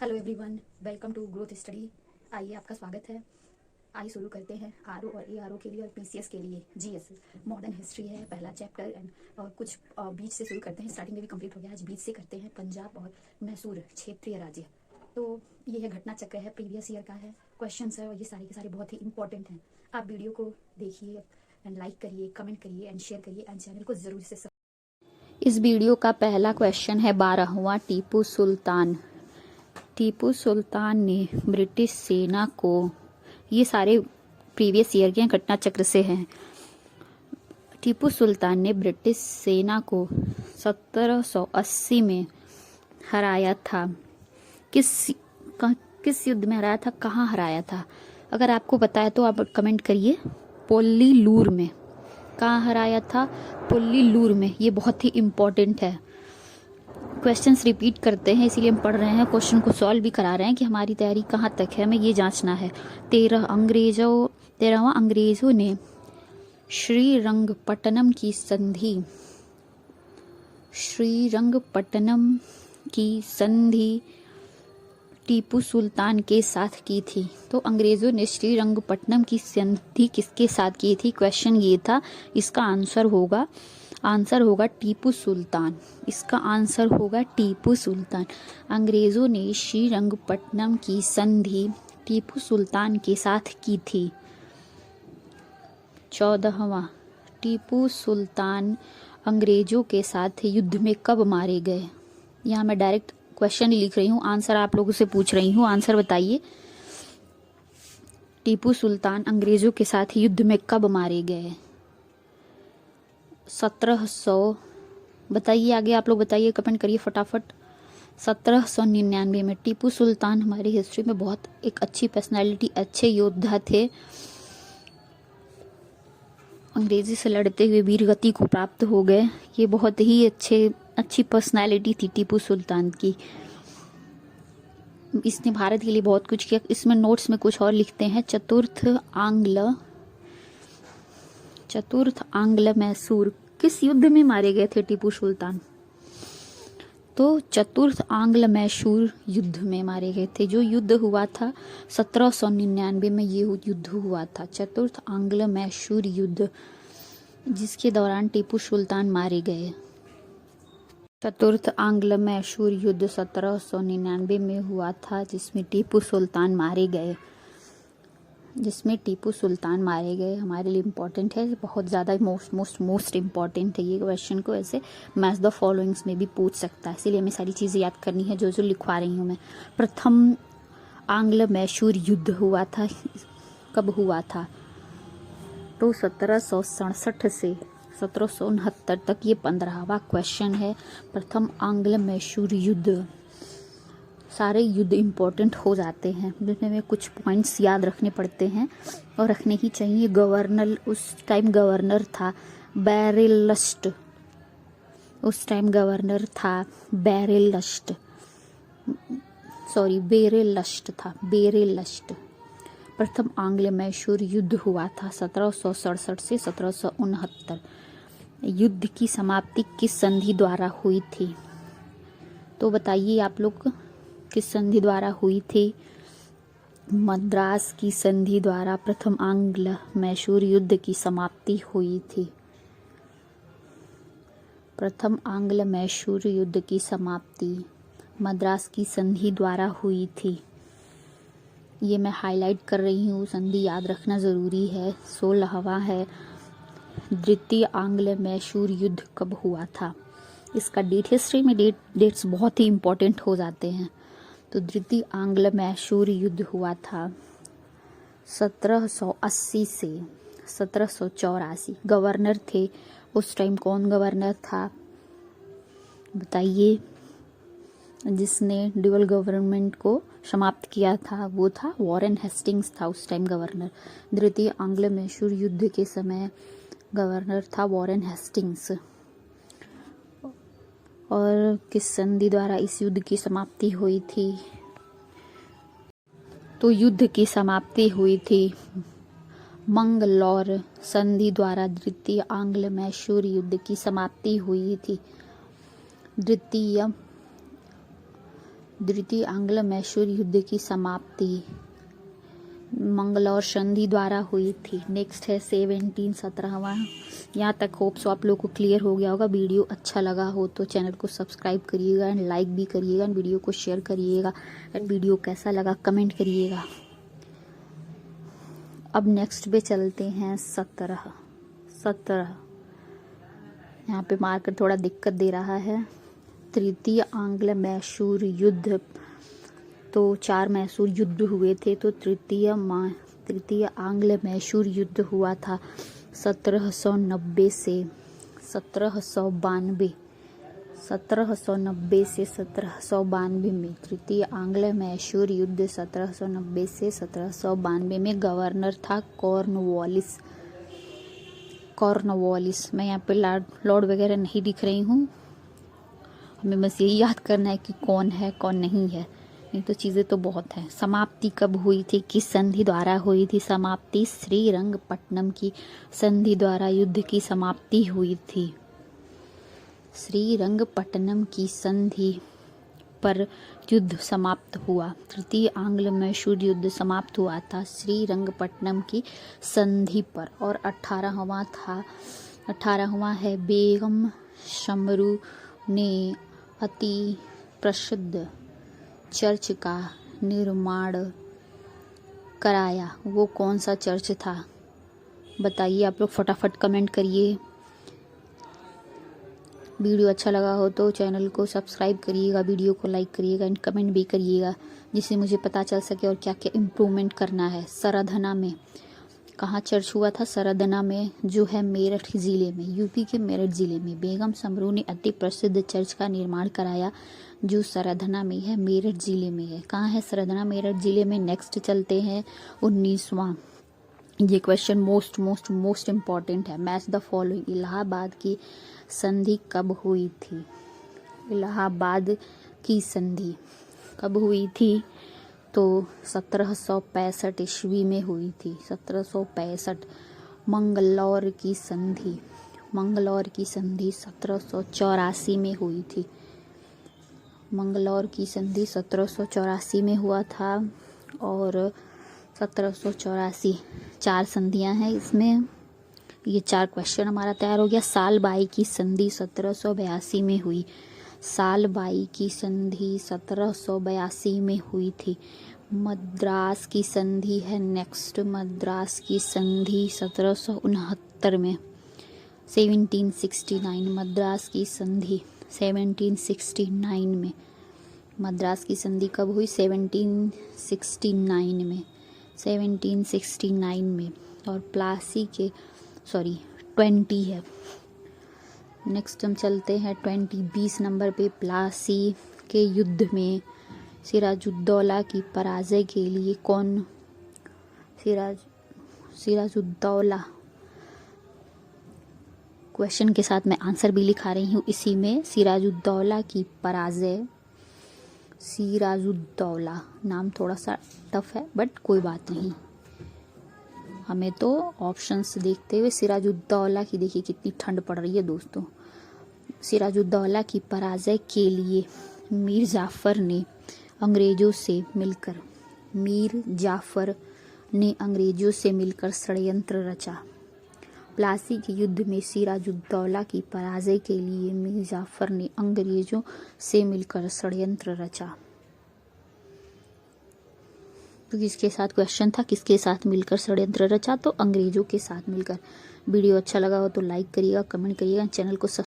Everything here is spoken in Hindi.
Hello everyone, welcome to growth study. आइए, आपका स्वागत है। आइए शुरू करते हैं। आरओ और एआरओ के लिए और पीसीएस के लिए जीएस मॉडर्न हिस्ट्री है पहला चैप्टर। एंड और कुछ बीच से शुरू करते हैं। स्टार्टिंग में भी कंप्लीट हो गया, आज बीच से करते हैं। पंजाब और मैसूर क्षेत्रीय राज्य। तो ये है घटना चक्र है, प्रीवियस ईयर का है, क्वेश्चंस है और ये सारे के सारे बहुत ही इंपॉर्टेंट हैं। आप वीडियो को देखिए एंड लाइक करिए, कमेंट करिए एंड शेयर करिए एंड चैनल को ज़रूर से। इस वीडियो का पहला क्वेश्चन है 12वां। टीपू सुल्तान ने ब्रिटिश सेना को, ये सारे प्रीवियस ईयर के घटना चक्र से हैं। टीपू सुल्तान ने ब्रिटिश सेना को 1780 में हराया था। किस युद्ध में हराया था, कहाँ हराया था? अगर आपको पता है तो आप कमेंट करिए। पोल्लीलूर में। कहाँ हराया था? पोल्लीलूर में। ये बहुत ही इम्पोर्टेंट है। क्वेश्चंस रिपीट करते हैं, इसीलिए हम पढ़ रहे हैं, क्वेश्चन को सॉल्व भी करा रहे हैं कि हमारी तैयारी कहाँ तक है, हमें ये जांचना है। 13वां अंग्रेजों ने श्रीरंगपट्टनम की संधि टीपू सुल्तान के साथ की थी। तो अंग्रेजों ने श्रीरंगपट्टनम की संधि किसके साथ की थी? क्वेश्चन ये था। इसका आंसर होगा टीपू सुल्तान। इसका आंसर होगा टीपू सुल्तान। अंग्रेजों ने श्रीरंगपट्टनम की संधि टीपू सुल्तान के साथ की थी। 14वां, टीपू सुल्तान अंग्रेजों के साथ युद्ध में कब मारे गए? यहाँ मैं डायरेक्ट क्वेश्चन ही लिख रही हूँ, आंसर आप लोगों से पूछ रही हूँ। आंसर बताइए। टीपू सुल्तान अंग्रेजों के साथ युद्ध में कब मारे गए? 1700। बताइए, आगे आप लोग बताइए, कमेंट करिए फटाफट। 1799 में। टीपू सुल्तान हमारी हिस्ट्री में बहुत एक अच्छी पर्सनालिटी, अच्छे योद्धा थे। अंग्रेजी से लड़ते हुए वीर गति को प्राप्त हो गए। ये बहुत ही अच्छी पर्सनालिटी थी टीपू सुल्तान की। इसने भारत के लिए बहुत कुछ किया। इसमें नोट्स में कुछ और लिखते हैं। चतुर्थ आंग्ल मैसूर किस युद्ध में मारे गए थे टीपू सुल्तान? तो चतुर्थ आंग्ल मैसूर युद्ध में मारे गए थे। जो युद्ध हुआ था 1799 में, ये युद्ध हुआ था चतुर्थ आंग्ल मैसूर युद्ध, जिसके दौरान टीपू सुल्तान मारे गए। चतुर्थ आंग्ल मैसूर युद्ध 1799 में हुआ था, जिसमें टीपू सुल्तान मारे गए। हमारे लिए इम्पोर्टेंट है, बहुत ज़्यादा मोस्ट इम्पॉर्टेंट है ये क्वेश्चन को। ऐसे मैच द फॉलोइंग्स में भी पूछ सकता है, इसीलिए हमें सारी चीज़ें याद करनी है जो लिखवा रही हूँ मैं। प्रथम आंग्ल मैसूर युद्ध हुआ था, कब हुआ था? तो 1767 से 1769 तक। ये 15वां क्वेश्चन है। प्रथम आंग्ल मैसूर युद्ध। सारे युद्ध इम्पोर्टेंट हो जाते हैं, जिसमें कुछ पॉइंट्स याद रखने पड़ते हैं और रखने ही चाहिए। गवर्नर उस टाइम गवर्नर था बैरेलस्ट। बेरेलस्ट। प्रथम आंग्ल मैसूर युद्ध हुआ था 1767 से 1769। युद्ध की समाप्ति किस संधि द्वारा हुई थी? तो बताइए आप लोग, किस संधि द्वारा हुई थी? मद्रास की संधि द्वारा प्रथम आंग्ल मैसूर युद्ध की समाप्ति हुई थी। प्रथम आंग्ल मैसूर युद्ध की समाप्ति मद्रास की संधि द्वारा हुई थी। ये मैं हाईलाइट कर रही हूँ, संधि याद रखना ज़रूरी है। 16वां है, द्वितीय आंग्ल मैसूर युद्ध कब हुआ था? इसका डेट, हिस्ट्री में डेट्स बहुत ही इम्पोर्टेंट हो जाते हैं। तो द्वितीय आंग्ल मैसूर युद्ध हुआ था 1780 से 1784। गवर्नर थे उस टाइम, कौन गवर्नर था बताइए? जिसने ड्यूअल गवर्नमेंट को समाप्त किया था वो था वॉरेन हेस्टिंग्स था उस टाइम गवर्नर। द्वितीय आंग्ल मैसूर युद्ध के समय गवर्नर था वॉरेन हेस्टिंग्स। और किस संधि द्वारा इस युद्ध की समाप्ति हुई थी? तो युद्ध की समाप्ति हुई थी मंगलौर संधि द्वारा। द्वितीय आंग्ल मैसूर युद्ध द्वितीय आंग्ल मैसूर युद्ध की समाप्ति मंगलौर संधि द्वारा हुई थी। नेक्स्ट है 1717वां। यहाँ तक होप सो आप लोग को क्लियर हो गया होगा। वीडियो अच्छा लगा हो तो चैनल को सब्सक्राइब करिएगा एंड लाइक भी करिएगा एंड वीडियो को शेयर करिएगा एंड वीडियो कैसा लगा कमेंट करिएगा। अब नेक्स्ट पे चलते हैं 17 यहाँ पे मार्कर थोड़ा दिक्कत दे रहा है। तृतीय आंग्ल मैसूर युद्ध, तो 4 मैसूर युद्ध हुए थे, तो तृतीय आंग्ल मैसूर युद्ध हुआ था 1790 से 1792। 1790 से 1792 में तृतीय आंग्ल मैसूर युद्ध 1790 से 1792 में गवर्नर था कॉर्नवालिस। मैं यहाँ पे लॉर्ड वगैरह नहीं दिख रही हूँ, हमें बस यही याद करना है कि कौन है कौन नहीं है, नहीं तो चीज़ें तो बहुत हैं। समाप्ति कब हुई थी, किस संधि द्वारा हुई थी समाप्ति? श्रीरंगपट्टनम की संधि द्वारा युद्ध की समाप्ति हुई थी। श्रीरंगपट्टनम की संधि पर युद्ध समाप्त हुआ। तृतीय आंग्ल मैसूर युद्ध समाप्त हुआ था श्रीरंगपट्टनम की संधि पर। और 18वां है बेगम समरू ने अति प्रसिद्ध चर्च का निर्माण कराया। वो कौन सा चर्च था बताइए आप लोग, फटाफट कमेंट करिए। वीडियो अच्छा लगा हो तो चैनल को सब्सक्राइब करिएगा, वीडियो को लाइक करिएगा एंड कमेंट भी करिएगा, जिससे मुझे पता चल सके और क्या क्या इम्प्रूवमेंट करना है। सरधना में कहाँ चर्च हुआ था? सरधना में, जो है मेरठ ज़िले में, यूपी के मेरठ ज़िले में बेगम समरू ने अति प्रसिद्ध चर्च का निर्माण कराया, जो सरधना में है, मेरठ ज़िले में है। कहाँ है सरधना? मेरठ ज़िले में। नेक्स्ट चलते हैं 19वां। ये क्वेश्चन मोस्ट इम्पॉर्टेंट है। Match the following. इलाहाबाद की संधि कब हुई थी? इलाहाबाद की संधि कब हुई थी? तो 1765 ईस्वी में हुई थी। 1765। मंगलौर की संधि 1784 में हुई थी। मंगलौर की संधि 1784 में हुआ था। और 1784 4 संधियां हैं इसमें। ये 4 क्वेश्चन हमारा तैयार हो गया। सालबाई की संधि 1782 में हुई। सालबाई की संधि 1782 में हुई थी। मद्रास की संधि है नेक्स्ट। मद्रास की संधि 1769 में, 1769। मद्रास की संधि 1769 में। मद्रास की संधि कब हुई? 1769 में, 1769 में। और प्लासी के 20 है। नेक्स्ट हम चलते हैं 20 नंबर पे। प्लासी के युद्ध में सिराजुद्दौला की पराजय के लिए कौन? सिराजुद्दौला क्वेश्चन के साथ मैं आंसर भी लिखा रही हूँ इसी में। सिराजुद्दौला की पराजय, सिराजुद्दौला नाम थोड़ा सा टफ है बट कोई बात नहीं, हमें तो ऑप्शंस देखते हुए सिराजुद्दौला की, देखिए कितनी ठंड पड़ रही है दोस्तों। सिराजुद्दौला की पराजय के लिए मीर जाफर ने अंग्रेजों से मिलकर षड्यंत्र रचा। प्लासी के युद्ध में सिराजुद्दौला की पराजय के लिए मीर जाफर ने अंग्रेजों से मिलकर षड्यंत्र रचा। तो किसके साथ क्वेश्चन था, किसके साथ मिलकर षड्यंत्र रचा? तो अंग्रेजों के साथ मिलकर। वीडियो अच्छा लगा हो तो लाइक करिएगा, कमेंट करिएगा, चैनल को